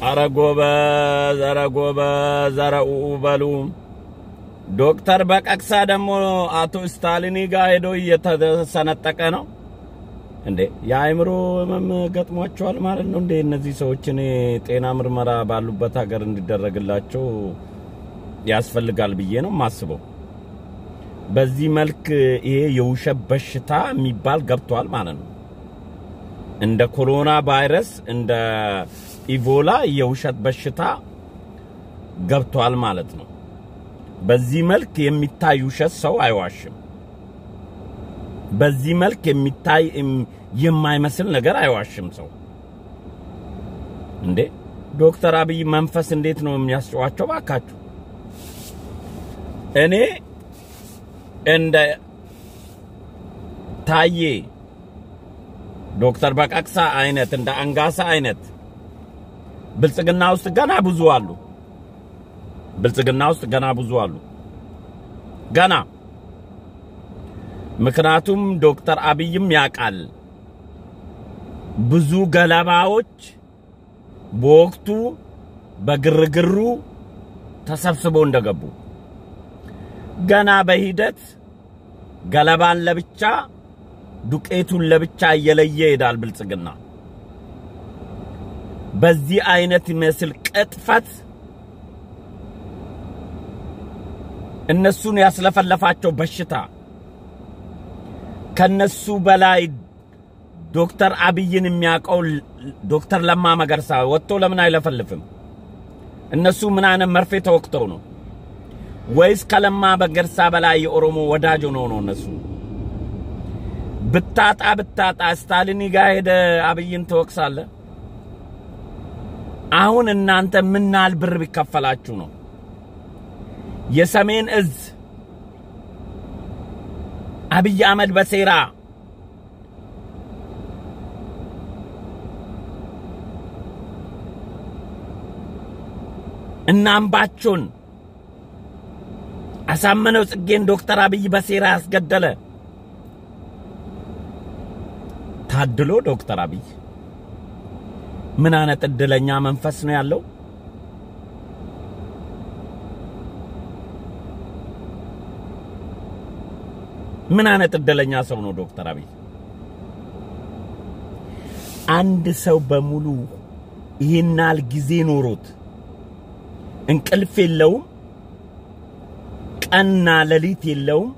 አረጎበዝ አረኡበሉ ዶክተር በቀቅሳ ደግሞ አቶ ስታሊኒ ጋር ሄዶ እየተሰነጠቀ ነው እንዴ ያይምሮ ገጥሟቸዋል ማለት ነው እንዴ እነዚህ ሰዎችን ጤና ምርመራ ባሉበት ሀገር እንዲደረግላቸው ያስፈልጋል ብዬ ነው ማስበው በዚህ መልክ ይሄ የውሸት በሽታ የሚባል ገብቷል ማለት ነው እንደ ኮሮና ቫይረስ እንደ ኢቦላ የውሸት በሽታ ገብቷል ማለት ነው በዚህ መልክ የሚታይ ውሸት ሰው አይዋሽም በዚህ መልክ የሚታይ የማይመስል ነገር አይዋሽም ሰው እንዴ ዶክተር አብይ መንፈስ እንዴት ነው የሚያስጨዋቸው ባካችሁ እኔ እንደ ታዬ ዶክተር በቀቅሳ አይነት እንደ አንጋሳ አይነት ብልጽግና ውስጥ ገና ብዙ አሉ ገና ምክንያቱም ዶክተር አብይም ያቃል ብዙ ገለባዎች በወቅቱ በግርግሩ ተሰብስበው እንደገቡ ገና በሂደት ገለባን ለብቻ ዱቄቱን ለብቻ እየለየ ይዳል ብልጽግና በዚህ አይነት መስል ቅጥፈት እነሱን ያስለፈለፋቸው በሽታ ከነሱ በላይ ዶክተር አብይን የሚያቀው ዶክተር ለማ መገርሳ ወጥቶ ለምን አይለፈልፍም እነሱ ምን አይነት መርፌ ተወክተው ነው ወይስ ከለማ መገርሳ በላይ የኦሮሞ ወዳጅ ነው እነሱ ብታጣ ስታሊኒ ጋር ሄደ አብይን ተወክሳለ አሁን እናንተ ምናል ብር ቢከፈላችሁ ነው የሰሜን እዝ አብይ አህመድ በሴራ እናምባቸውን አሳመነው ጽጌን ዶክተር አብይ በሴራ ያስገደለ ታድሎ ዶክተር አብይ ምን አይነት እድለኛ መንፈስ ነው ያለው ምን አይነት እድለኛ ሰው ነው ዶክተር አብይ አንድ ሰው በሙሉ ይሄናል ጊዜ ኖሮት እንቅልፍ የለውም ቀንና ለሊት የለውም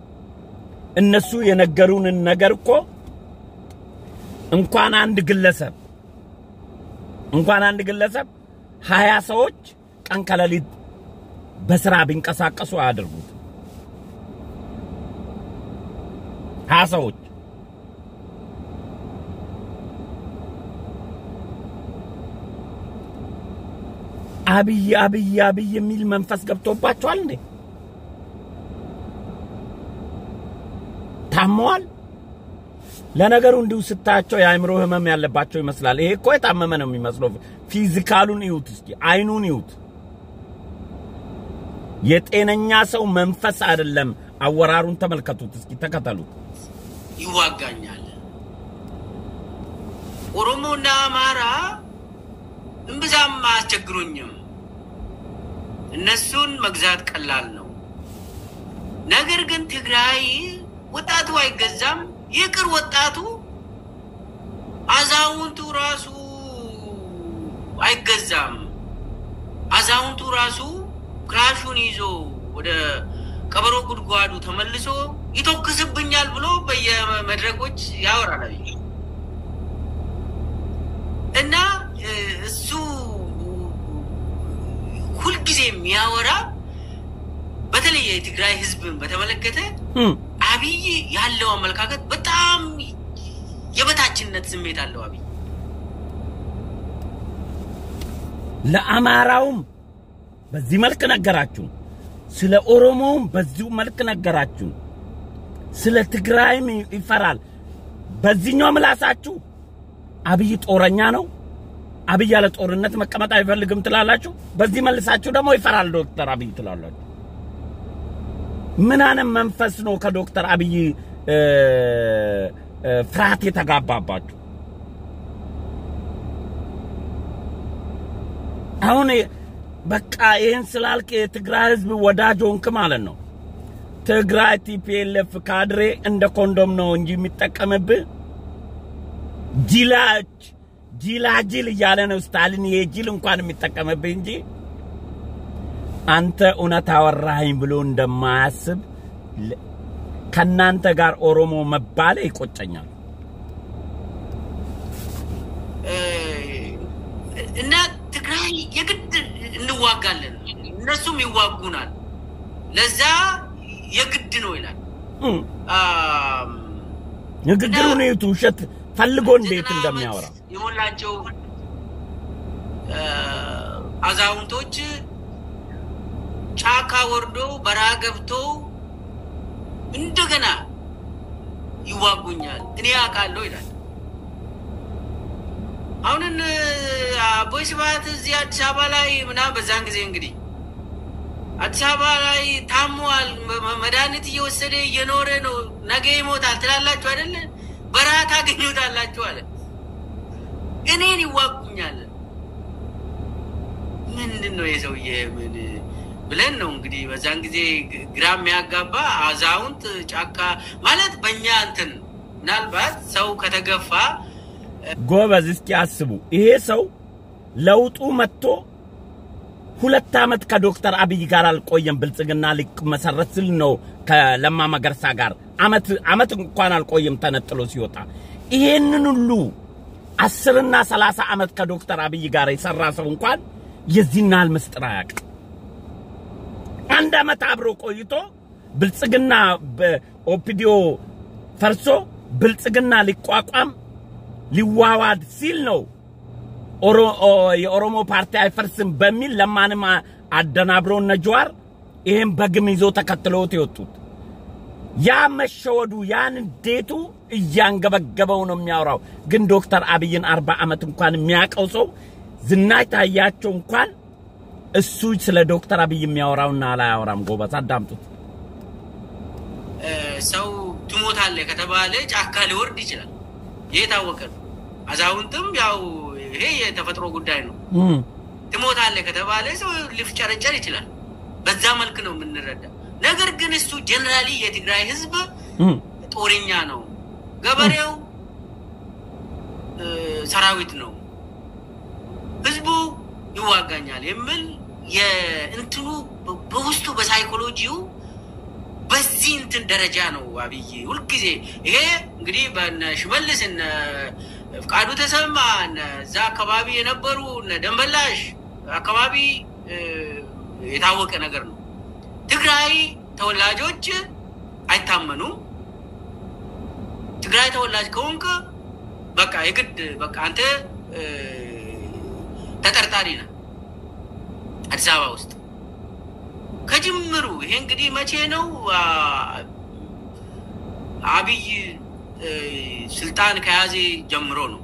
እነሱ የነገሩን ነገር እኮ እንኳን አንድ ግለሰብ 20 ሰዎች ቀን ከለሊት በስራ ቢንቀሳቀሱ አያደርጉት 20 ሰዎች አብይ የሚል መንፈስ ገብቶባቸዋል እንዴ ታሟል ለነገሩ እንዲው ስታቸው ያይምሮ ህመም ያለባቸው ይመስላል ይሄ እኮ የታመመ ነው የሚመስለው ፊዚካሉን ይዩት እስኪ አይኑን ይዩት የጤነኛ ሰው መንፈስ አይደለም አወራሩን ተመልከቱት እስኪ ተከታተሉት ይዋጋኛል ኦሮሞና አማራ እንብዛም አስቸግሩኝም እነሱን መግዛት ቀላል ነው ነገር ግን ትግራይ ወጣቱ አይገዛም ይቅር ወጣቱ አዛውንቱ ራሱ አይገዛም አዛውንቱ ራሱ ክራሹን ይዞ ወደ ቀበሮ ጉድጓዱ ተመልሶ ይተኩስብኛል ብሎ በየመድረኮች ያወራል እና እሱ ሁሉ ጊዜ የሚያወራ በተለይ የትግራይ ህዝብን በተመለከተ አብይ ያለው አመለካከት በጣም የበታችነት ስሜት አለው አብይ ለአማራውም በዚህ መልክ ነገራችሁ ስለ ኦሮሞም በዚሁ መልክ ነገራችሁ ስለ ትግራይም ይፈራል በዚህኛው ምላሳችሁ አብይ ጦረኛ ነው አብይ ያለ ጦርነት መቀመጥ አይፈልግም ትላላችሁ በዚህ መልሳችሁ ደግሞ ይፈራል ዶክተር አብይ ትላላችሁ ምን አነ መንፈስ ነው ከዶክተር አብይ ፍርሃት የተጋባባችሁ አሁን በቃ ይሄን ስላልክ የትግራይ ህዝብ ወዳጅ ሆንክ ማለት ነው ትግራይ ቲፒኤልኤፍ ካድሬ እንደ ኮንዶም ነው እንጂ የሚጠቀምብህ ጂላጅል እያለ ነው ስታሊን የጂል እንኳን የሚጠቀምብህ እንጂ አንተ እውነት አወራኸኝ ብሎ እንደማያስብ ከናንተ ጋር ኦሮሞ መባለ ይቆጨኛል እና ትግራይ የግድ እንዋጋለን እነሱም ይዋጉናል ለዛ የግድ ነው ይላል ንግግሩ ነው ውሸት ፈልጎ እንዴት እንደሚያወራ የሞላቸው አዛውንቶች ጫካ ወርዶ በረሃ ገብቶ እንደገና ይዋጉኛል እኔ አውቃለሁ ይላል አሁን አቦይ ስብሐት እዚህ አዲስ አበባ ላይ ምናምን በዛን ጊዜ እንግዲህ አዲስ አበባ ላይ ታሟል መድኃኒት እየወሰደ እየኖረ ነው ነገ ይሞታል ትላላችሁ አይደል በረሃ ታገኙታላችሁ አለ እኔን ይዋጉኛል ምንድነው የሰውዬ ምን ብለን ነው እንግዲህ በዛን ጊዜ ግራም ያጋባ አዛውንት ጫካ ማለት በእኛ እንትን ምናልባት ሰው ከተገፋ ጎበዝ እስኪ አስቡ ይሄ ሰው ለውጡ መጥቶ 2 አመት ከዶክተር አብይ ጋር አልቆየም ብልጽግና ሊመሰረት ሲል ነው ከለማ መገርሳ ጋር አመት እንኳን አልቆየም ተነጥሎ ሲወጣ ይሄንን ሁሉ 10 እና 30 አመት ከዶክተር አብይ ጋር የሰራ ሰው እንኳን የዚህናል መስጥራ ያቅ አንድ አመት አብሮ ቆይቶ ብልጽግና በኦፒዲዮ ፈርሶ ብልጽግና ሊቋቋም ሊዋዋድ ሲል ነው የኦሮሞ ፓርቲ አይፈርስም በሚል ለማንም አደናብሮ ነጅዋር ይሄን በግም ይዞ ተከትሎት ይወጡት ያ መሸወዱ ያን ዴቱ እያንገበገበው ነው የሚያወራው ግን ዶክተር አብይን 40 አመት እንኳን የሚያቀው ሰው ዝናይ ታያቸው እንኳን እሱ ስለ ዶክተር አብይ የሚያወራውና አላያወራም ጎበዝ አዳምጡት ሰው ትሞታለህ ከተባለ ጫካ ሊወርድ ይችላል የታወቀ አዛውንትም ያው ይሄ የተፈጥሮ ጉዳይ ነው ትሞታለህ ከተባለ ሰው ሊፍጨረጨር ይችላል በዛ መልኩ ነው የምንረዳ ነገር ግን እሱ ጀነራሊ የትግራይ ህዝብ ጦርኛ ነው ገበሬው ሰራዊት ነው ህዝቡ ይዋጋኛል የሚል የእንትኑ በውስጡ በሳይኮሎጂው በዚህ እንትን ደረጃ ነው አብይ ሁሉ ጊዜ ይሄ እንግዲህ በሽመልስ እና ፍቃዱ ተሰማ እና ዛ አካባቢ የነበሩ እና ደንበላሽ አካባቢ የታወቀ ነገር ነው ትግራይ ተወላጆች አይታመኑ ትግራይ ተወላጅ ከሆንክ በቃ የግድ በቃ አንተ ተጠርጣሪ ነህ አዲስ አበባ ውስጥ ከጅምሩ ይሄ እንግዲህ መቼ ነው አብይ ስልጣን ከያዘ ጀምሮ ነው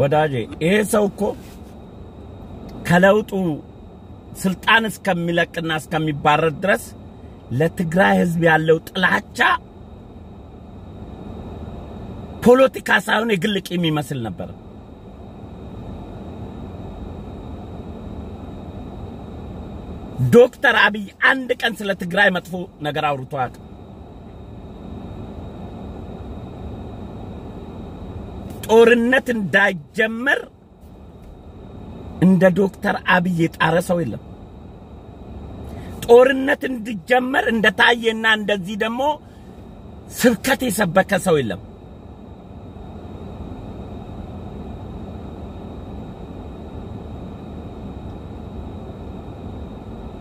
ወዳጄ ይሄ ሰው እኮ ከለውጡ ስልጣን እስከሚለቅና እስከሚባረር ድረስ ለትግራይ ህዝብ ያለው ጥላቻ ፖለቲካ ሳይሆን የግል ቂም ይመስል ነበር ዶክተር አብይ አንድ ቀን ስለ ትግራይ መጥፎ ነገር አውርቶ አቅ ጦርነት እንዳይጀመር እንደ ዶክተር አብይ ጣረ ሰው የለም ጦርነት እንዲጀመር እንደታየና እንደዚህ ደግሞ ስብከት የሰበከ ሰው የለም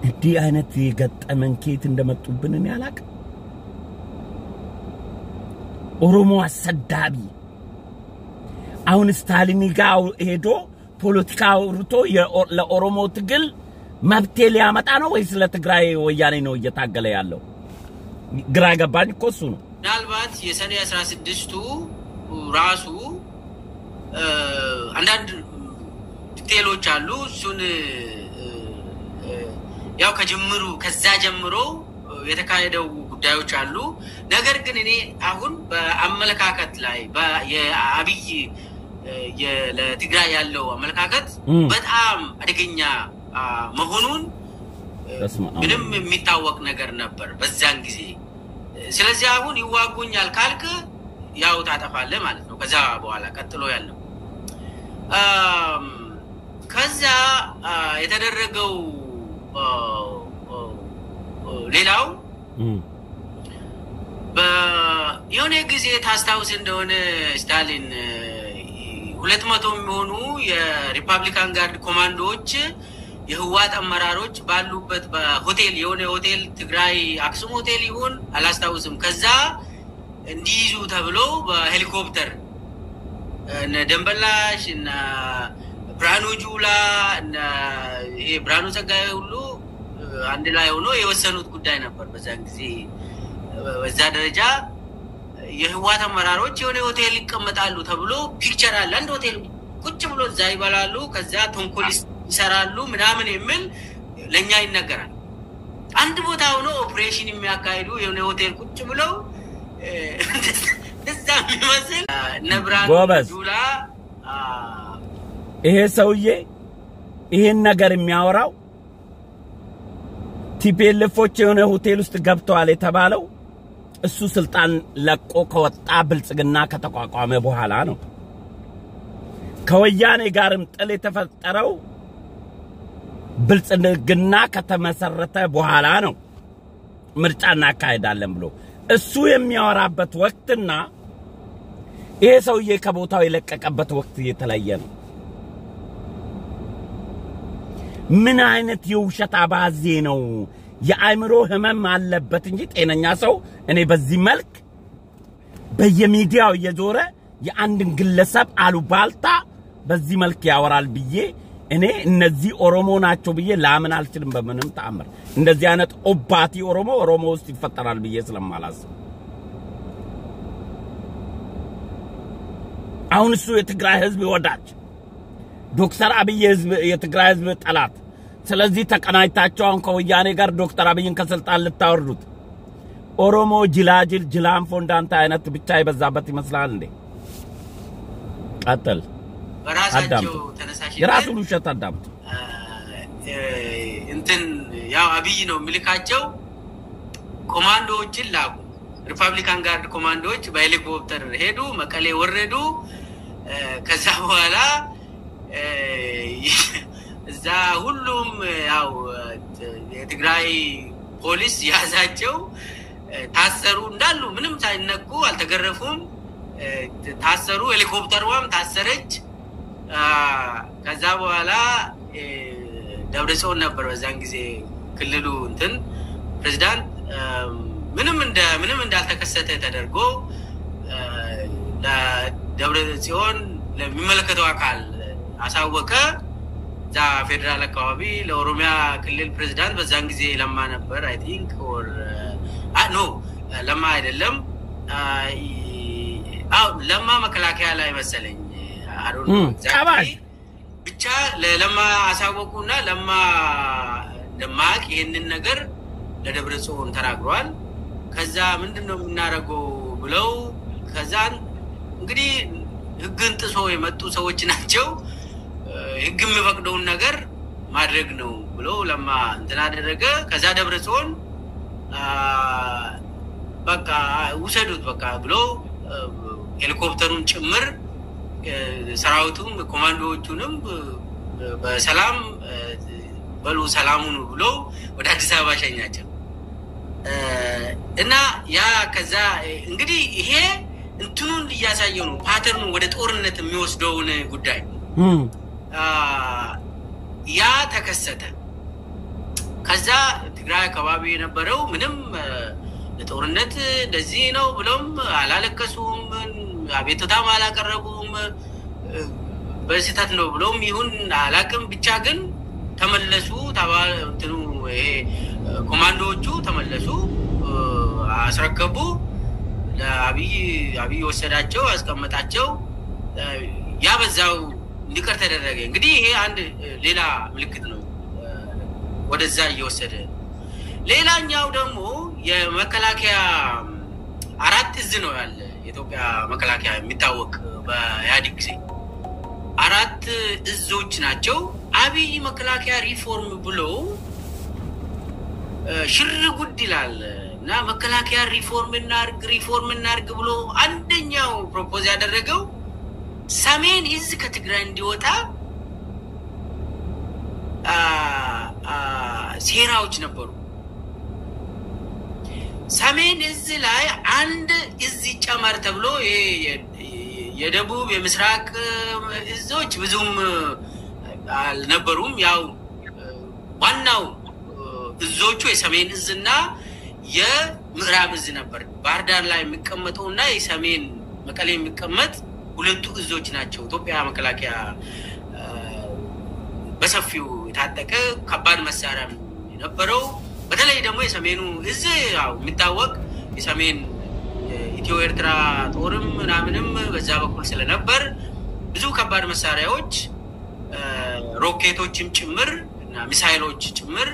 እንዲህ አይነት የገጠመን ኬት እንደመጡብን እኔ አላቅ ኦሮሞ አሰዳቢ አሁን ስታሊን ጋር ሄዶ ፖለቲካ አውርቶ ለኦሮሞ ትግል መብቴ ሊያመጣ ነው ወይስ ለትግራይ ወያኔ ነው እየታገለ ያለው ግራ ገባኝ እኮ እሱ ነው ምናልባት የሰኔ 16ቱ ራሱ አንዳንድ ዲቴሎች አሉ እሱን ያው ከጅምሩ ከዛ ጀምሮ የተካሄደው ጉዳዮች አሉ ነገር ግን እኔ አሁን በአመለካከት ላይ የአብይ ለትግራይ ያለው አመለካከት በጣም አደገኛ መሆኑን ምንም የሚታወቅ ነገር ነበር በዛን ጊዜ ስለዚህ አሁን ይዋጉኛል ካልክ ያው ታጠፋለህ ማለት ነው ከዛ በኋላ ቀጥሎ ያለው ከዛ የተደረገው ሌላው በየሆነ ጊዜ ታስታውስ እንደሆነ ስታሊን 200 የሚሆኑ የሪፐብሊካን ጋርድ ኮማንዶዎች የህዋት አመራሮች ባሉበት በሆቴል የሆነ ሆቴል ትግራይ አክሱም ሆቴል ይሁን አላስታውስም ከዛ እንዲይዙ ተብሎ በሄሊኮፕተር እነ ደንበላሽ እና ብራኑ ጁላ እና ይሄ ብራኑ ጸጋዬ ሁሉ አንድ ላይ ሆኖ የወሰኑት ጉዳይ ነበር በዛን ጊዜ በዛ ደረጃ የህዋት አመራሮች የሆነ ሆቴል ይቀመጣሉ ተብሎ ፒክቸር አለ አንድ ሆቴል ቁጭ ብሎ እዛ ይበላሉ ከዛ ተንኮል ይሰራሉ ምናምን የሚል ለኛ ይነገራል አንድ ቦታ ሆኖ ኦፕሬሽን የሚያካሂዱ የሆነ ሆቴል ቁጭ ብለው ደስታ የሚመስል ነብራን ጁላ ይሄ ሰውዬ ይሄን ነገር የሚያወራው ቲፒኤልኤፎች የሆነ ሆቴል ውስጥ ገብተዋል የተባለው እሱ ስልጣን ለቆ ከወጣ ብልጽግና ከተቋቋመ በኋላ ነው ከወያኔ ጋርም ጥል የተፈጠረው ብልጽግና ከተመሰረተ በኋላ ነው ምርጫና አካሄዳለን ብሎ እሱ የሚያወራበት ወቅትና ይሄ ሰውዬ ከቦታው የለቀቀበት ወቅት የተለየ ነው ምን አይነት የውሸት አባዜ ነው የአይምሮ ህመም አለበት እንጂ ጤነኛ ሰው እኔ በዚህ መልክ በየሚዲያው እየዞረ የአንድን ግለሰብ አሉባልታ በዚህ መልክ ያወራል ብዬ እኔ እነዚህ ኦሮሞ ናቸው ብዬ ላምን አልችልም በምንም ተአምር እንደዚህ አይነት ኦባቲ ኦሮሞ ውስጥ ይፈጠራል ብዬ ስለማላስብ አሁን እሱ የትግራይ ህዝብ ይወዳች ዶክተር አብይ ህዝብ የትግራይ ህዝብ ጠላት ስለዚህ ተቀናይታቸው አሁን ከወያኔ ጋር ዶክተር አብይን ከስልጣን ልታወርዱት ኦሮሞ ጅላጅል ጅላም ፎንዳንታ አይነት ብቻ ይበዛበት ይመስላል እንዴ ቀጥል በራሳቸው ተነሳሽ የራሱን ውሸት አዳምጥ እንትን ያው አብይ ነው ምልካቸው ኮማንዶዎችን ላኩ ሪፐብሊካን ጋርድ ኮማንዶዎች በሄሊኮፕተር ሄዱ መቀሌ ወረዱ ከዛ በኋላ እዛ ሁሉም ያው የትግራይ ፖሊስ ያዛቸው ታሰሩ እንዳሉ ምንም ሳይነኩ አልተገረፉም ታሰሩ ሄሊኮፕተሯም ታሰረች ከዛ በኋላ ደብረጽዮን ነበር በዛን ጊዜ ክልሉ እንትን ፕሬዝዳንት ምንም እንዳልተከሰተ ተደርጎ ለደብረጽዮን ለሚመለከተው አካል አሳወቀ ዛ ፌደራል አካባቢ ለኦሮሚያ ክልል ፕሬዝዳንት በዛን ጊዜ ለማ ነበር አይ ቲንክ ኦር ኖ ለማ አይደለም ለማ መከላከያ ላይ መሰለኝ አሮን ቃባይ ብቻ ለለማ አሳወቁና ለማ ደማቅ ይሄንን ነገር ለደብረጽዮን ተናግሯል ከዛ ምንድነው የምናረገው ብለው ከዛን እንግዲህ ህግን ጥሶ የመጡ ሰዎች ናቸው ህግም የሚፈቅደውን ነገር ማድረግ ነው ብሎ ለማ እንትና አደረገ ከዛ ደብረጽዮን በቃ ውሰዱት በቃ ብሎ ሄሊኮፕተሩን ጭምር ሰራዊቱም ኮማንዶዎቹንም በሰላም በሉ ሰላሙን ብሎ ወደ አዲስ አበባ ሸኛቸው እና ያ ከዛ እንግዲህ ይሄ እንትኑን ያሳየው ነው ፓተርኑ ወደ ጦርነት የሚወስደውን ጉዳይ ያ ተከሰተ ከዛ ትግራይ አካባቢ የነበረው ምንም ለጦርነት እንደዚህ ነው ብሎም አላለከሱም አቤቱታም አላቀረቡም በስህተት ነው ብሎም ይሁን አላቅም ብቻ ግን ተመለሱ እንትኑ ይሄ ኮማንዶዎቹ ተመለሱ አስረከቡ ለአብይ ወሰዳቸው አስቀመጣቸው ያ በዛው እንዲቀር ተደረገ እንግዲህ ይሄ አንድ ሌላ ምልክት ነው ወደዛ እየወሰደ ሌላኛው ደግሞ የመከላከያ አራት እዝ ነው ያለ የኢትዮጵያ መከላከያ የሚታወቅ በኢህአዴግ ጊዜ አራት እዞች ናቸው አብይ መከላከያ ሪፎርም ብሎ ሽር ጉድ ይላል እና መከላከያ ሪፎርም እናርግ ብሎ አንደኛው ፕሮፖዝ ያደረገው ሰሜን እዝ ከትግራይ እንዲወጣ ሴራዎች ነበሩ ሰሜን እዝ ላይ አንድ እዝ ይጨመር ተብሎ የደቡብ የምስራቅ እዞች ብዙም አልነበሩም ያው ዋናው እዞቹ የሰሜን እዝና የምዕራብ እዝ ነበር ባህርዳር ላይ የሚቀመጡና የሰሜን መቀሌ የሚቀመጥ ሁለቱ እዞች ናቸው ኢትዮጵያ መከላከያ በሰፊው የታጠቀ ከባድ መሳሪያ ነበረው በተለይ ደግሞ የሰሜኑ እዝ ያው የሚታወቅ የሰሜን ኢትዮ ኤርትራ ጦርም ምናምንም በዛ በኩል ስለነበር ብዙ ከባድ መሳሪያዎች ሮኬቶችም ጭምር እና ሚሳይሎች ጭምር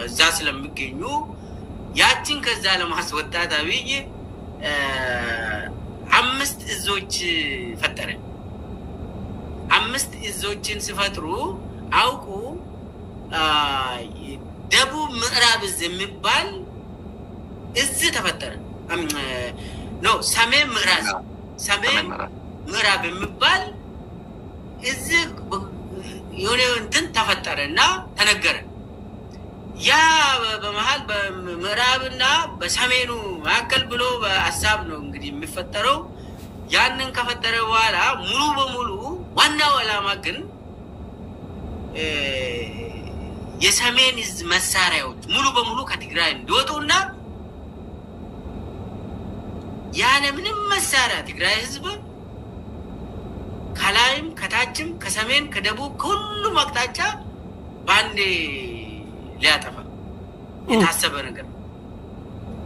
እዛ ስለሚገኙ ያችን ከዛ ለማስወጣት አብይ አምስት እዞች ፈጠረ አምስት እዞችን ሲፈጥሩ አውቁ ደቡብ ምዕራብ እዝ የሚባል እዝ ተፈጠረ ነው ሰሜን ምዕራብ የሚባል እዝ የሆነ እንትን ተፈጠረና ተነገረ ያ በመሃል በምዕራብና በሰሜኑ ማከል ብሎ በአሳብ ነው እንግዲህ የሚፈጠረው ያንን ከፈጠረ በኋላ ሙሉ በሙሉ ዋናው ዓላማ ግን የሰሜን እዝ መሳሪያዎች ሙሉ በሙሉ ከትግራይ እንዲወጡና ያለ ምንም መሳሪያ ትግራይ ህዝብ ከላይም ከታችም ከሰሜን ከደቡብ ከሁሉም አቅጣጫ ባንዴ ሊያጠፋ የታሰበ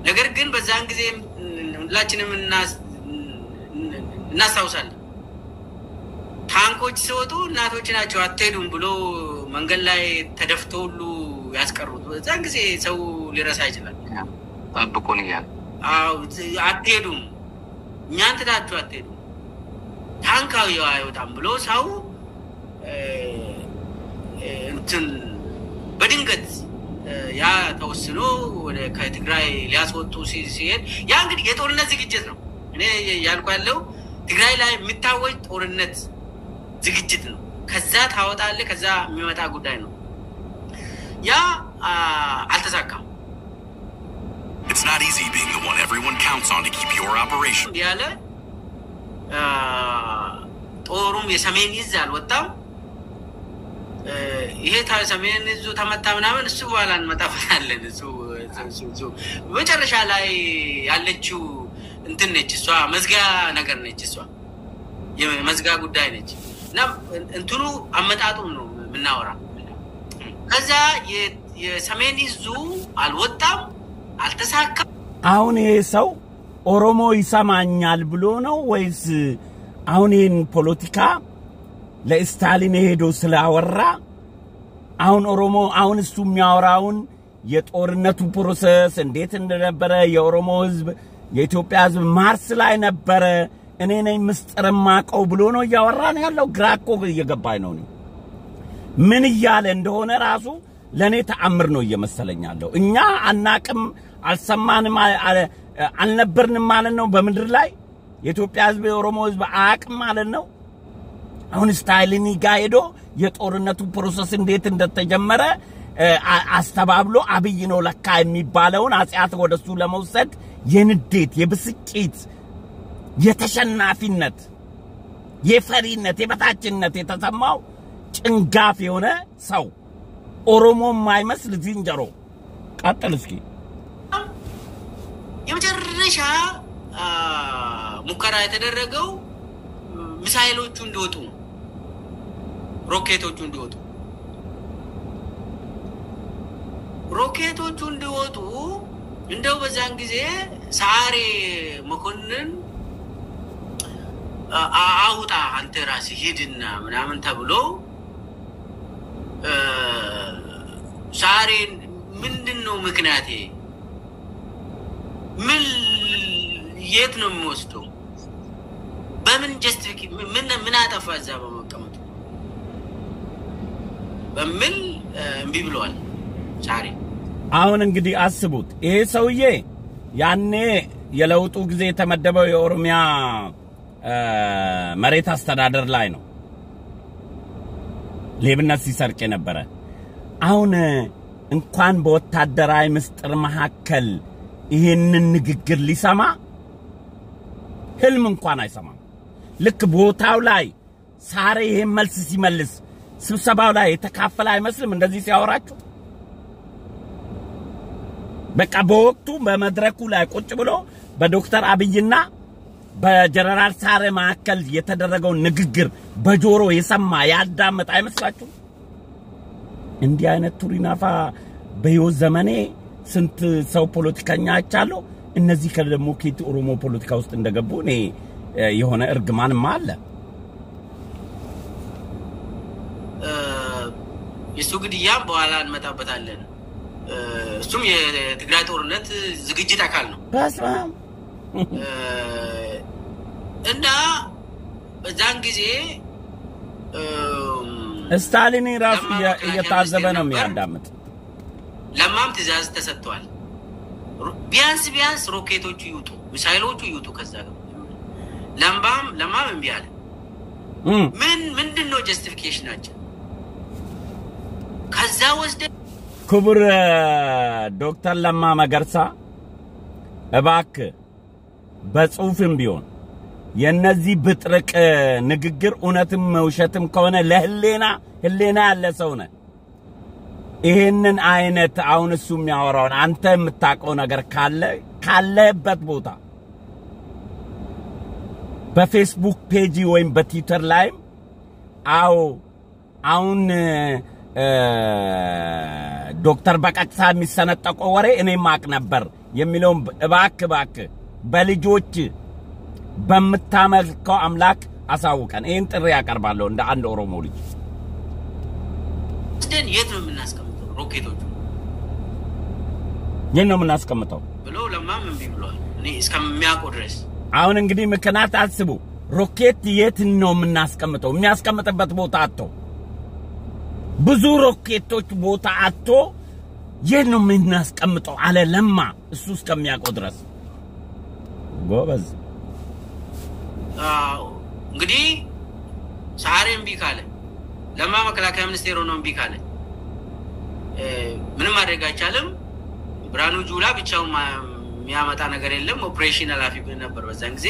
ነገር ግን በዛን ጊዜ ሁላችንም እናሳውሳለን ታንኮች ሲወጡ እናቶች ናቸው አትሄዱም ብሎ መንገድ ላይ ተደፍተው ሁሉ ያስቀሩት በዛን ጊዜ ሰው ሊረሳ ይችላል አብቆን ይያል አትሄዱም እኛን ትታችሁ አትሄዱም ታንካው ያወጣም ብሎ ሰው እንትን በድንገት ያ ተወስኖ ወደ ከትግራይ ሊያስወጡ ሲሄድ ያ እንግዲህ የጦርነት ዝግጅት ነው እኔ ያልኩ ያለው ትግራይ ላይ የሚታወጅ ጦርነት ዝግጅት ነው ከዛ ታወጣለ ከዛ የሚመጣ ጉዳይ ነው ያ አልተሳካም It's not easy being the one everyone counts on to keep your operation. ያለ ጦሩም የሰሜን ይዝ አልወጣም ይሄ ሰሜን ይዙ ተመታ ምናምን እሱ በኋላ እንመጣፋለን እሱ በመጨረሻ ላይ ያለችው እንትን ነች እሷ መዝጋ ነገር ነች እሷ የመዝጋ ጉዳይ ነች እና እንትኑ አመጣጡም ነው ምናወራ ከዛ የሰሜን ይዙ አልወጣም አልተሳካም አሁን ይሄ ሰው ኦሮሞ ይሰማኛል ብሎ ነው ወይስ አሁን ይሄን ፖለቲካ ለስታሊን ሄዶ ስላወራ አሁን ኦሮሞ አሁን እሱ የሚያወራውን የጦርነቱ ፕሮሰስ እንዴት እንደነበረ የኦሮሞ ህዝብ የኢትዮጵያ ህዝብ ማርስ ላይ ነበረ እኔ ነኝ ምስጥርማቀው ብሎ ነው ያወራን ያለው ግራኮ እየገባኝ ነው ምን ይያለ እንደሆነ ራሱ ለኔ ተአምር ነው እየመሰለኛለው እኛ አናቅም አልሰማንም አልነበርንም ማለት ነው በመድር ላይ የኢትዮጵያ ህዝብ የኦሮሞ ህዝብ አቅም ማለት ነው አሁን ስታሊን ጋይዶ የጦርነቱ ፕሮሰስ እንዴት እንደተጀመረ አስተባብሎ አብይ ነው ለካ የሚባለውን አጽያት ወደሱ ለመውሰድ የንዴት የብስቂት የተሸናፊነት የፈሪነት የበታችነት የተሰማው ጭንጋፍ የሆነ ሰው ኦሮሞ ማይመስል ዝንጀሮ ቀጥል እስኪ የመጨረሻ ሙከራ የተደረገው ሚሳይሎቹ እንዲወጡ ሮኬቶቹ እንዲወጡ እንደው በዛን ጊዜ ሳሬ መኮንን አውጣ አንተ ራስህ ሂድና ምናምን ተብሎ ሳሬ ምንድነው ምክንያቴ ምን የት ነው የሚወስደው በምን ጀስቲፊኬሽን ምን አጠፋ እዛ በመቀመጡ በሚል እምቢ ብለዋል ዛሬ አሁን እንግዲህ አስቡት ይሄ ሰውዬ ያኔ የለውጡ ጊዜ የተመደበው የኦሮሚያ መሬት አስተዳደር ላይ ነው ሌብነት ሲሰርቅ የነበረ አሁን እንኳን በወታደራዊ ምስጥር መሐከል ይሄንን ንግግር ሊሰማ ህልም እንኳን አይሰማም ልክ ቦታው ላይ ሳሬ ይሄን መልስ ሲመልስ ስብሰባው ላይ የተካፈለ አይመስልም እንደዚህ ሲያወራችሁ በቃ በወቅቱ በመድረኩ ላይ ቁጭ ብሎ በዶክተር አብይና በጀነራል ሳሬ መሐከል የተደረገው ንግግር በጆሮ የሰማ ያዳመጥ አይመስላችሁ እንዲህ አይነት ቱሪናፋ በህይወት ዘመኔ ስንት ሰው ፖለቲከኛ አቻለው እነዚህ ከደሞ ከኢት ኦሮሞ ፖለቲካ ውስጥ እንደገቡ እኔ የሆነ እርግማንማ አለ የሱ ግድያም በኋላ እንመጣበታለን እሱም የትግራይ ጦርነት ዝግጅት አካል ነው በስማም እና በዛን ጊዜ ስታሊን ራሱ እየታዘበ ነው የሚያዳምጥ ለማም ትእዛዝ ተሰጥቷል ቢያንስ ሮኬቶቹ ይውጡ ሚሳይሎቹ ይውጡ ከዛ ለማም እምቢ አለ ምንድነው ጀስቲፊኬሽናቸው ከዛ ወስደ ክቡር ዶክተር ለማ መገርሳ እባክ በጽሁፍም ቢሆን የነዚህ ብጥርቅ ንግግር እውነትም ውሸትም ከሆነ ለህሌና ያለ ሰው ነው ይሄንን አይነት አሁን እሱ የሚያወራው አንተ የምታቀው ነገር ካለበት ቦታ በፌስቡክ ፔጅ ወይም በትዊተር ላይ አሁን ዶክተር በቀጥታ የሚሰነጠቀው ወሬ እኔ ማቅ ነበር የሚለው እባክ በልጆች በመታመልከው አምላክ አሳውቀን ይሄን ጥሪ ያቀርባለሁ እንደ አንድ ኦሮሞ ልጅ ደን የት ነው የምናስቀምጠው ሮኬቶቹ የት ነው የምናስቀምጠው ብሎ ለማም እምቢ ብሏል እኔ እስከሚያውቀው ድረስ አሁን እንግዲህ ምክንያት አስቡ ሮኬት የት ነው የምናስቀምጠው የሚያስቀምጥበት ቦታ አጥቶ ብዙ ሮኬቶች ቦታ አጥቶ የት ነው የምናስቀምጠው አለ ለማ እሱ እስከሚያውቀው ድረስ ጎበዝ እንግዲህ ሳሬ እምቢ ካለ ለማ መከላከያ ሚኒስቴር ነው እምቢ ካለ ምንም ማድረግ አይቻልም ብራኑ ጁላ ብቻውን የሚያመጣ ነገር የለም ኦፕሬሽናል አፊ ነበር በዛን ጊዜ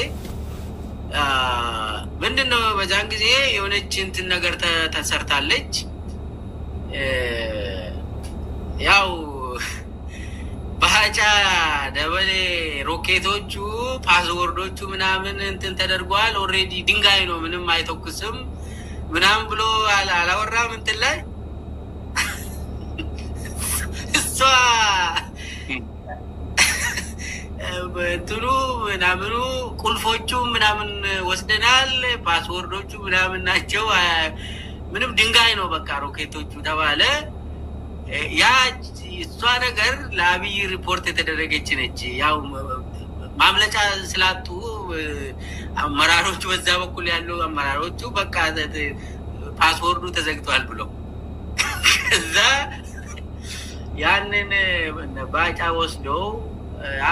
ምንድነው በዛን ጊዜ የሆነች እንትን ነገር ተሰርታለች ያው ባጫ ደበሌ ሮኬቶቹ ፓስወርዶቹ ምናምን እንትን ተደርጓል ኦሬዲ ድንጋይ ነው ምንም አይተኩስም ምናምን ብሎ አላወራም እንትን ላይ እሷ በትሩ ምናምኑ ቁልፎቹ ምናምን ወስደናል ፓስወርዶቹ ምናምን ናቸው ምንም ድንጋይ ነው በቃ ሮኬቶቹ ተባለ ያ እሷ ነገር ለአብይ ሪፖርት የተደረገች ነች ያው ማምለጫ ስላጡ አመራሮቹ በዛ በኩል ያሉ አመራሮቹ በቃ ፓስወርዱ ተዘግቷል ብሎ ከዛ ያንን ባጫ ወስዶ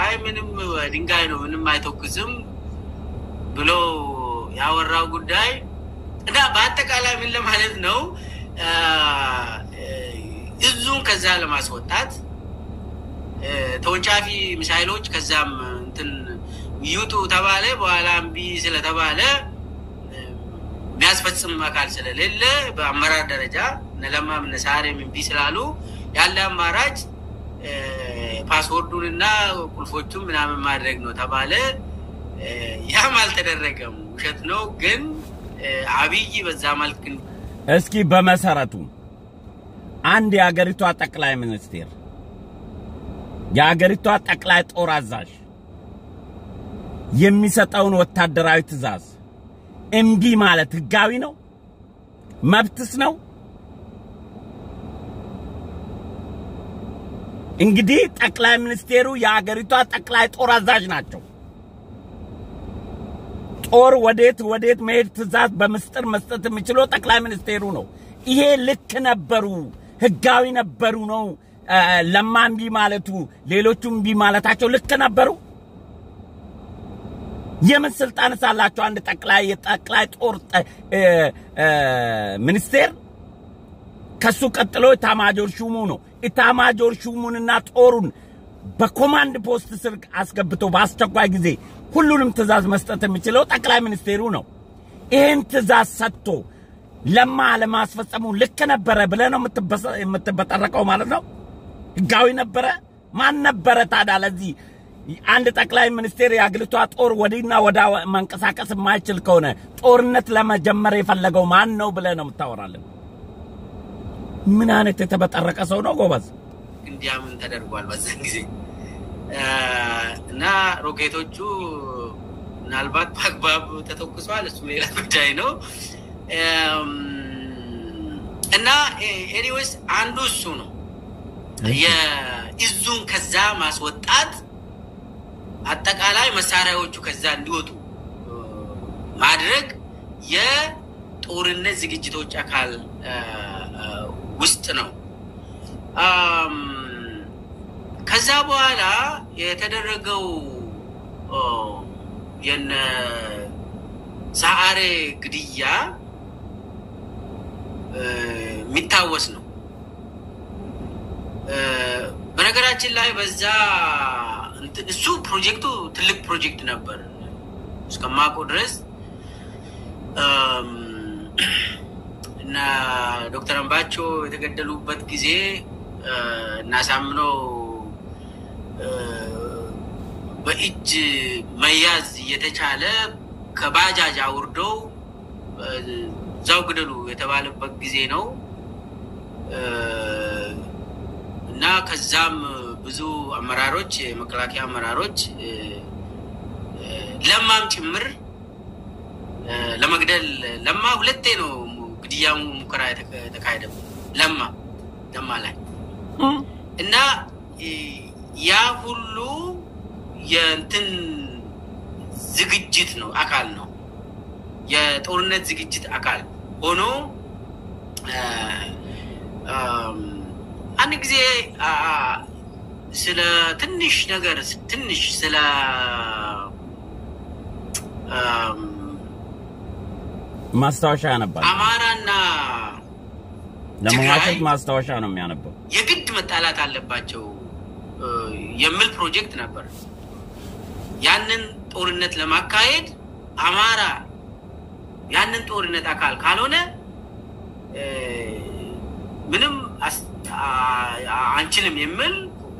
አይ ምንም ድንጋይ ነው ምንም አይተኩስም ብሎ ያወራው ጉዳይ እና በአጠቃላይ ምን ለማለት ነው እዙን ከዛ ለማስወጣት ተወንጫፊ ሚሳይሎች ከዛም እንትን ይውጡ ተባለ በኋላ እምቢ ስለተባለ የሚያስፈጽም አካል ስለሌለ በአመራር ደረጃ ለማም ነሳሬም እምቢ ስላሉ ያለ አማራጭ ፓስወርዱንና ቁልፎቹን ምናምን ማድረግ ነው ተባለ ያም አልተደረገም ውሸት ነው ግን አብይ በዛ መልክ እስኪ በመሰረቱ አንድ የሀገሪቷ ጠቅላይ ሚኒስቴር የሀገሪቷ ጠቅላይ ጦር አዛዥ የሚሰጠውን ወታደራዊ ትእዛዝ እምቢ ማለት ህጋዊ ነው መብትስ ነው እንግዲህ ጠቅላይ ሚኒስቴሩ የሀገሪቷ ጠቅላይ ጦር አዛዥ ናቸው ጦር ወዴት መሄድ ትእዛዝ በመስጠት መስጠት የሚችለው ጠቅላይ ሚኒስቴሩ ነው ይሄ ልክ ነበሩ ህጋዊ ነበሩ ነው ለማን ቢማለቱ ሌሎቹም ቢማለታቸው ልክ ነበሩ የምን ስልጣን ሳላቸው አንድ ጠቅላይ ጦር ሚኒስቴር ከሱ ቀጥሎ ኢታማጆር ሹሙ ነው ኢታማጆር ሹሙንና ጦሩን በኮማንድ ፖስት ስር አስገብቶ ባስቸኳይ ጊዜ ሁሉንም ትዕዛዝ መስጠት የሚችለው ጠቅላይ ሚኒስቴሩ ነው ይሄን ትዕዛዝ ሰጥቶ ለማ ለማስፈጸሙ ልክ ነበረ ብለ ነው የምትበጠረቀው ማለት ነው ህጋዊ ነበረ ማን ነበረ ታዲያ ለዚህ አንድ ጠቅላይ ሚኒስቴር ያግልቷ ጦር ወዲና ወዳ መንቀሳቀስ የማይችል ከሆነ ጦርነት ለመጀመር የፈለገው ማን ነው ብለ ነው የምታወራለን ምን አይነት የተበጠረቀ ሰው ነው ጎበዝ እንዲያምን ተደርጓል በዛን ጊዜ እና ሮኬቶቹ ምናልባት በአግባብ ተተኩሷል እሱ ሌላ ጉዳይ ነው እና ኤኒዌይስ አንዱ እሱ ነው የኢዙን ከዛ ማስወጣት አጠቃላይ መሳሪያዎቹ ከዛ እንዲወጡ ማድረግ የጦርነት ዝግጅቶች አካል ውስጥ ነው ከዛ በኋላ የተደረገው የነ ሳአሬ ግድያ የሚታወስ ነው በነገራችን ላይ በዛ እሱ ፕሮጀክቱ ትልቅ ፕሮጀክት ነበር እስከማቆ ድረስ እና ዶክተር አምባቾ የተገደሉበት ጊዜ እና ሳምነው በእጅ መያዝ የተቻለ ከባጃጅ አውርደው ዛው ግደሉ የተባለበት ጊዜ ነው እና ከዛም ብዙ አመራሮች መከላከያ አመራሮች ለማም ጭምር ለመግደል ለማ ሁለቴ ነው ግድያው ሙከራ የተካሄደው ለማ ላይ እና ያ ሁሉ የእንትን ዝግጅት ነው አካል ነው የጦርነት ዝግጅት አካል ሆኖ አንድ ጊዜ ስለ ትንሽ ነገር ትንሽ ስለ ማስታወሻ ነበር አማራና ለማዋሸት ማስታወሻ ነው የሚያነበው የግድ መጣላት አለባቸው የሚል ፕሮጀክት ነበር ያንን ጦርነት ለማካሄድ አማራ ያንን ጦርነት አካል ካልሆነ ምንም አንችልም የሚል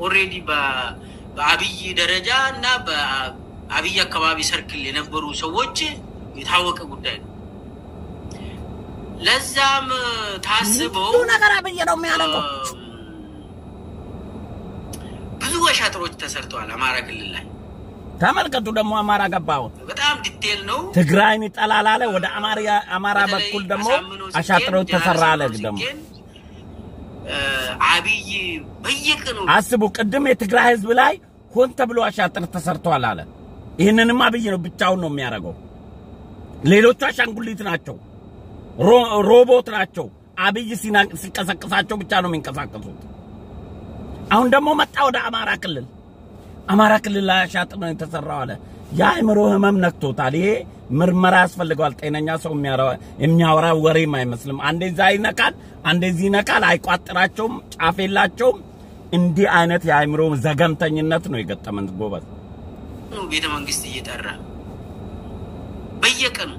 ኦሬዲ በአብይ ደረጃ እና በአብይ አካባቢ ሰርክል የነበሩ ሰዎች የታወቀ ጉዳይ ነው ለዛም ታስበው ነገር አብይ ነው የሚያደርገው ብዙ ወሻጥሮች ተሰርተዋል አማራ ክልል ላይ ተመልከቱ ደግሞ አማራ ገባው በጣም ዲቴል ነው ትግራይን ይጣላላለ ወደ አማራ በኩል ደግሞ አሻጥሮ ተሰራለ ደግሞ አብይ በየቀኑ አስቡ ቅድም የትግራይ ህዝብ ላይ ሆን ተብሎ አሻጥር ተሰርቷል አለ ይሄንንም አብይ ነው ብቻውን ነው የሚያደርገው ሌሎቹ አሻንጉሊት ናቸው ሮቦት ናቸው አብይ ሲቀሰቅሳቸው ብቻ ነው የሚንቀሳቀሱት አሁን ደግሞ መጣ ወደ አማራ ክልል ላይ አሻጥር ነው የተሰራው አለ ያይምሮ ህመም ነክቶታል ይሄ ምርመራ ያስፈልጋል ጤነኛ ሰው የሚያወራ ወሬ ማይመስልም አንዴዛ ይነካል አንዴዚ ይነካል አይቋጥራቸውም ጫፌላቸውም እንዲህ አይነት ያይምሮ ዘገምተኝነት ነው የገጠመን ጎበዝ ቤተ መንግስት እየጠራ በየቀኑ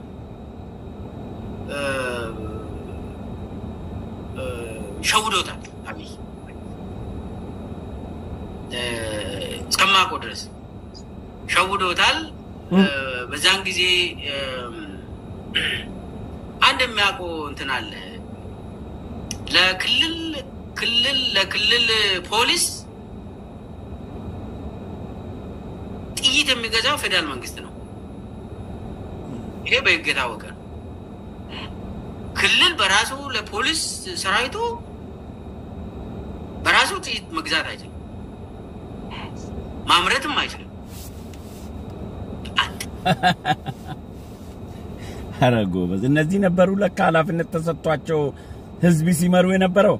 ሸውዶታል አብይ እስከማቆ ድረስ ሸውዶታል በዛን ጊዜ አንድ የሚያቆ እንትን አለ ለክልል ፖሊስ ጥይት የሚገዛው ፌደራል መንግስት ነው ይሄ በህግ የታወቀ ክልል በራሱ ለፖሊስ ሰራዊቱ በራሱ ጥይት መግዛት አይችልም ማምረትም አይችልም አረጎ በእነዚህ ነበሩ ለካ ኃላፊነት ተሰጥቷቸው ህዝብ ሲመሩ የነበረው